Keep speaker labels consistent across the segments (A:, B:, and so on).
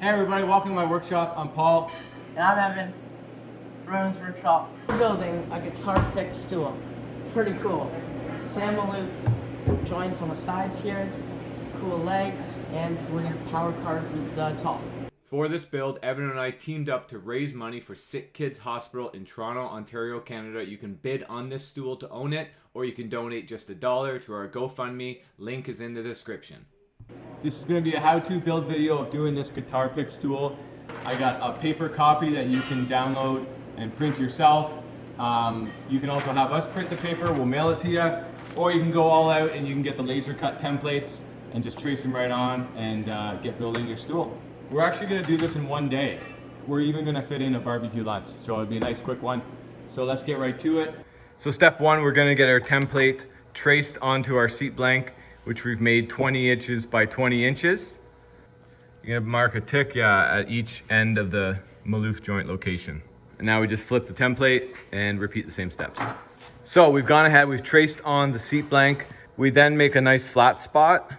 A: Hey everybody, welcome to my workshop. I'm Paul.
B: And I'm Evan. Rowan's workshop. We're building a guitar pick stool. Pretty cool. Sam Maloof joints on the sides here, cool legs, and we're gonna power carve the top.
C: For this build, Evan and I teamed up to raise money for Sick Kids Hospital in Toronto, Ontario, Canada. You can bid on this stool to own it, or you can donate just $1 to our GoFundMe. Link is in the description.
A: This is going to be a how-to build video of doing this guitar pick stool. I got a paper copy that you can download and print yourself. You can also have us print the paper, we'll mail it to you, or you can go all out and you can get the laser cut templates and just trace them right on and get building your stool. We're actually going to do this in one day. We're even going to fit in a barbecue lunch, so it'll be a nice quick one. So let's get right to it.
C: So step one, we're going to get our template traced onto our seat blank, which we've made 20 inches by 20 inches. You're going to mark a tick, at each end of the Maloof joint location. And now we just flip the template and repeat the same steps. So we've gone ahead, we've traced on the seat blank. We then make a nice flat spot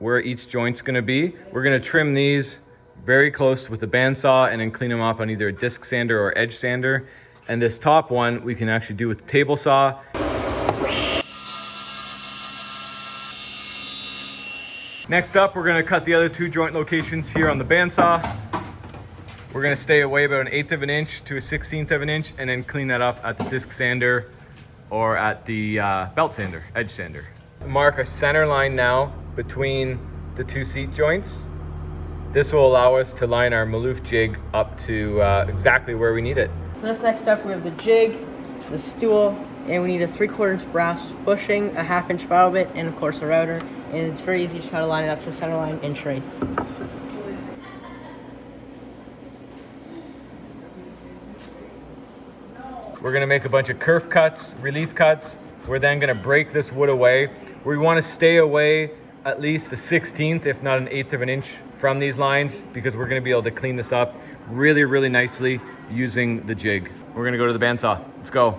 C: where each joint's gonna be. We're gonna trim these very close with a bandsaw and then clean them up on either a disc sander or edge sander. And this top one, we can actually do with the table saw. Next up, we're gonna cut the other two joint locations here on the bandsaw. We're gonna stay away about 1/8 of an inch to 1/16 of an inch and then clean that up at the disc sander or at the belt sander, edge sander. Mark a center line now between the two seat joints. This will allow us to line our Maloof jig up to exactly where we need it.
B: For this next step, we have the jig, the stool, and we need a 3/4 brass bushing, a 1/2 inch bowl bit, and of course a router. And it's very easy to try to line it up to the center line and trace.
C: We're gonna make a bunch of kerf cuts, relief cuts. We're then gonna break this wood away. We wanna stay away at least a 1/16, if not 1/8 of an inch from these lines, because we're gonna be able to clean this up really, really nicely using the jig. We're gonna go to the bandsaw. Let's go.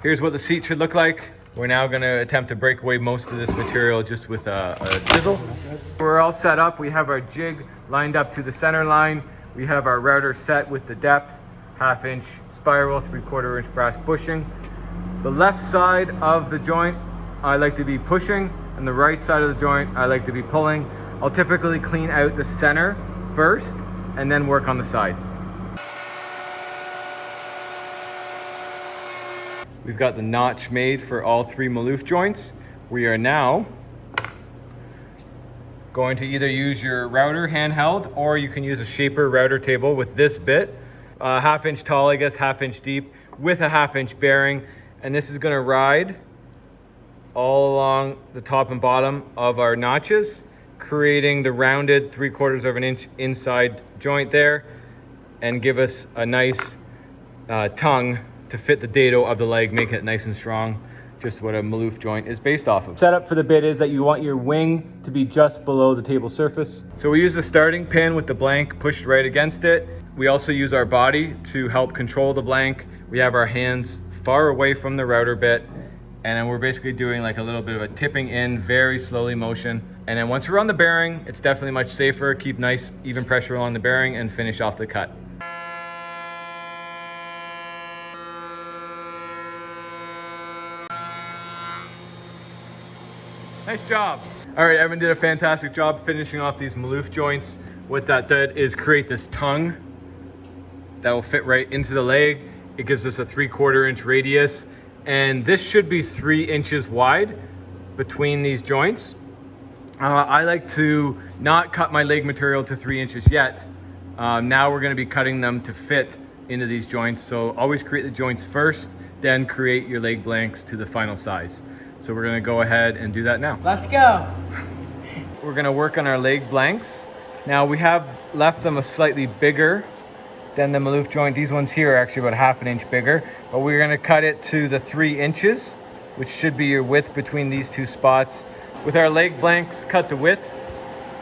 C: Here's what the seat should look like. We're now gonna attempt to break away most of this material just with a chisel. We're all set up. We have our jig lined up to the center line. We have our router set with the depth, 1/2 inch spiral, 3/4 inch brass bushing. The left side of the joint, I like to be pushing, and the right side of the joint, I like to be pulling. I'll typically clean out the center first, and then work on the sides. We've got the notch made for all 3 Maloof joints. We are now going to either use your router handheld, or you can use a shaper router table with this bit, 1/2 inch tall, I guess 1/2 inch deep, with a 1/2 inch bearing. And this is gonna ride all along the top and bottom of our notches, creating the rounded 3/4 of an inch inside joint there, and give us a nice tongue to fit the dado of the leg, making it nice and strong, just what a Maloof joint is based off of. Setup for the bit is that you want your wing to be just below the table surface. So we use the starting pin with the blank pushed right against it. We also use our body to help control the blank. We have our hands far away from the router bit, and then we're basically doing like a little bit of a tipping in, very slowly motion. And then once we're on the bearing, it's definitely much safer. Keep nice, even pressure on the bearing and finish off the cut. Nice job. All right, Evan did a fantastic job finishing off these Maloof joints. What that did is create this tongue that will fit right into the leg. It gives us a 3/4 inch radius, and this should be 3 inches wide between these joints. I like to not cut my leg material to 3 inches yet. Now we're gonna be cutting them to fit into these joints. So always create the joints first, then create your leg blanks to the final size. So we're gonna go ahead and do that now.
B: Let's go.
C: We're gonna work on our leg blanks. Now we have left them a slightly bigger than the Maloof joint. These ones here are actually about 1/2 inch bigger, but we're gonna cut it to the 3 inches, which should be your width between these two spots. With our leg blanks cut to width,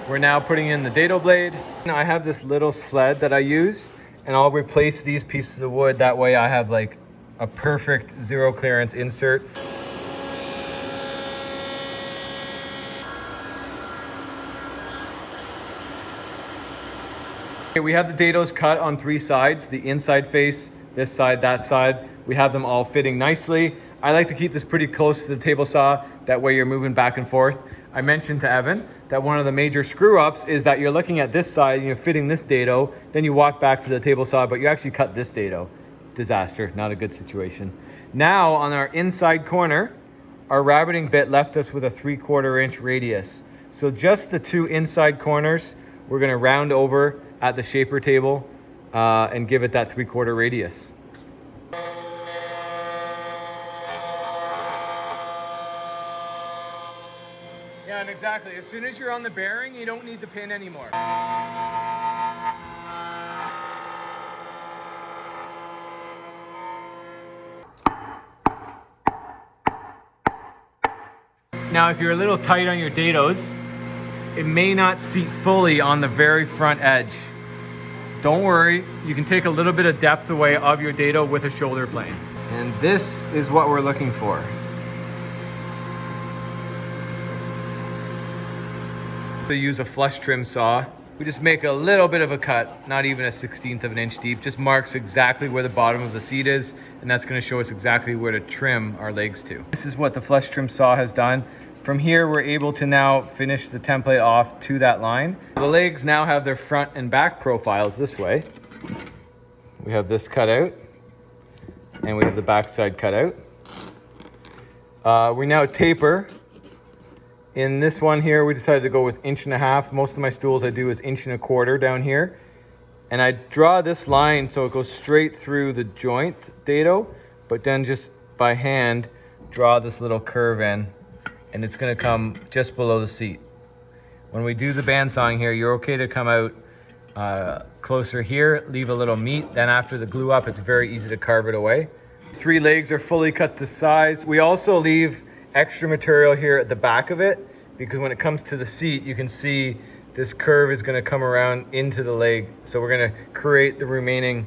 C: we're now putting in the dado blade. Now I have this little sled that I use, and I'll replace these pieces of wood. That way I have like a perfect zero clearance insert. Okay, we have the dados cut on 3 sides, the inside face, this side, that side. We have them all fitting nicely. I like to keep this pretty close to the table saw, that way you're moving back and forth. I mentioned to Evan that one of the major screw ups is that you're looking at this side and you're fitting this dado, then you walk back to the table saw, but you actually cut this dado. Disaster, not a good situation. Now on our inside corner, our rabbiting bit left us with a 3/4 inch radius. So just the 2 inside corners, we're gonna round over at the shaper table and give it that 3/4 radius. Yeah, and exactly. As soon as you're on the bearing, you don't need the pin anymore. Now, if you're a little tight on your dados, it may not seat fully on the very front edge. Don't worry, you can take a little bit of depth away of your dado with a shoulder plane. And this is what we're looking for. To use a flush trim saw, we just make a little bit of a cut, not even a 1/16 of an inch deep, just marks exactly where the bottom of the seat is, and that's going to show us exactly where to trim our legs to. This is what the flush trim saw has done. From here, we're able to now finish the template off to that line. The legs now have their front and back profiles this way. We have this cut out, and we have the back side cut out. We now taper. In this one here, we decided to go with 1.5 inches. Most of my stools I do is 1.25 inches down here. And I draw this line so it goes straight through the joint dado, but then just by hand, draw this little curve in, and it's gonna come just below the seat. When we do the bandsawing here, you're okay to come out closer here, leave a little meat, then after the glue up, it's very easy to carve it away. 3 legs are fully cut to size. We also leave extra material here at the back of it, because when it comes to the seat, you can see this curve is going to come around into the leg. So we're going to create the remaining,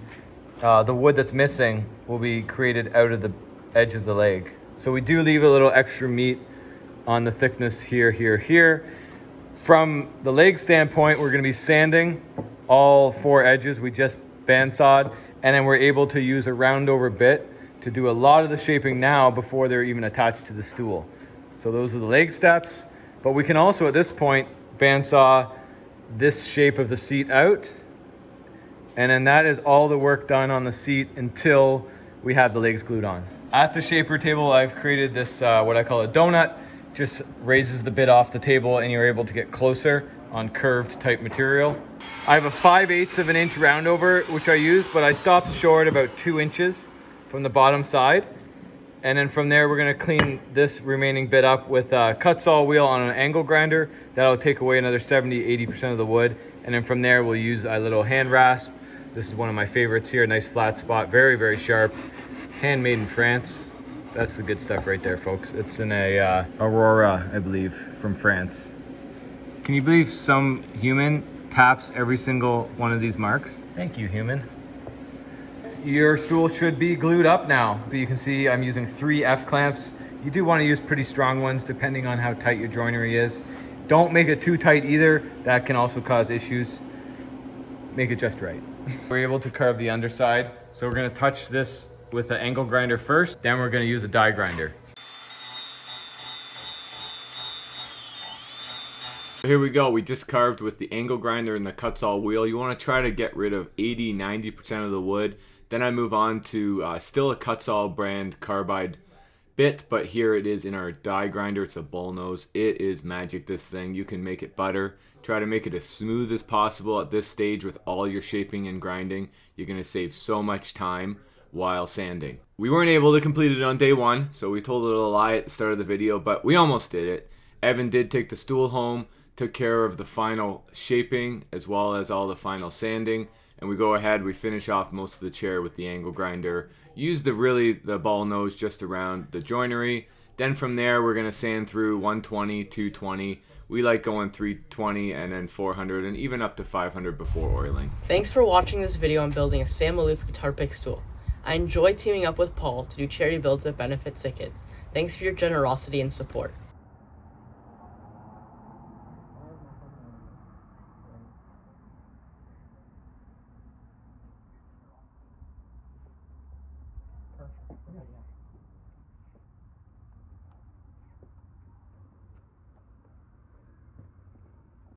C: the wood that's missing will be created out of the edge of the leg. So we do leave a little extra meat on the thickness here, here, here. From the leg standpoint, we're going to be sanding all 4 edges. We just bandsawed, and then we're able to use a round over bit to do a lot of the shaping now before they're even attached to the stool. So those are the leg steps, but we can also at this point bandsaw this shape of the seat out, and then that is all the work done on the seat until we have the legs glued on. At the shaper table, I've created this what I call a donut. Just raises the bit off the table and you're able to get closer on curved type material. I have a 5/8 of an inch roundover which I use, but I stopped short about 2 inches from the bottom side, and then from there we're going to clean this remaining bit up with a cut saw wheel on an angle grinder. That'll take away another 70-80% of the wood, and then from there we'll use a little hand rasp. This is one of my favorites here, nice flat spot, very, very sharp, handmade in France. That's the good stuff right there, folks. It's in a Aurora, I believe, from France. Can you believe some human taps every single one of these marks? Thank you, human. Your stool should be glued up now. So you can see I'm using 3 F-clamps. You do want to use pretty strong ones depending on how tight your joinery is. Don't make it too tight either. That can also cause issues. Make it just right. We're able to carve the underside. So we're going to touch this with the angle grinder first. Then we're going to use a die grinder. Here we go. We just carved with the angle grinder and the cut saw wheel. You want to try to get rid of 80-90% of the wood. Then I move on to still a cut saw brand carbide bit, but here it is in our die grinder. It's a bull nose. It is magic, this thing. You can make it butter. Try to make it as smooth as possible at this stage with all your shaping and grinding. You're going to save so much time while sanding. We weren't able to complete it on day 1, so we told a little lie at the start of the video, but we almost did it. Evan did take the stool home, took care of the final shaping as well as all the final sanding, and we go ahead, we finish off most of the chair with the angle grinder. Use the ball nose just around the joinery. Then from there we're going to sand through 120, 220. We like going 320 and then 400 and even up to 500 before oiling.
B: Thanks for watching this video on building a Sam Maloof guitar pick stool. I enjoy teaming up with Paul to do charity builds that benefit sick kids. Thanks for your generosity and support.
D: Yeah, yeah.